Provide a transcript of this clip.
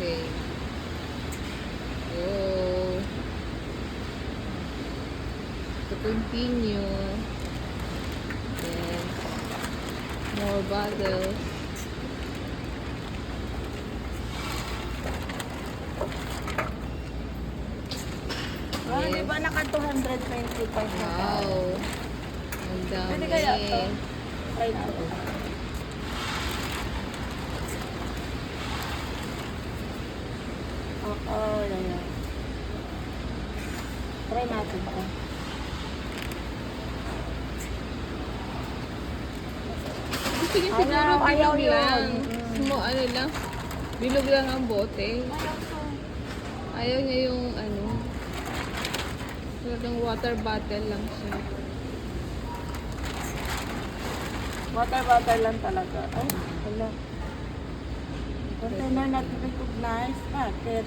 Okay. Oh. To continue. Then, more bottles. Ah, di ba naka 225 na tayo? Wow. Ang dami. Pwede kaya to? Try natin. Oo, yan. Try natin to. Gusto niya siguro Ayaw bilog lang. yun. Ano lang. Bilog lang ang bote. Ayaw to. Ayaw niya yung ano. Talagang water bottle lang siya. Water lang talaga. Ay, wala. Container not recognized. Bakit?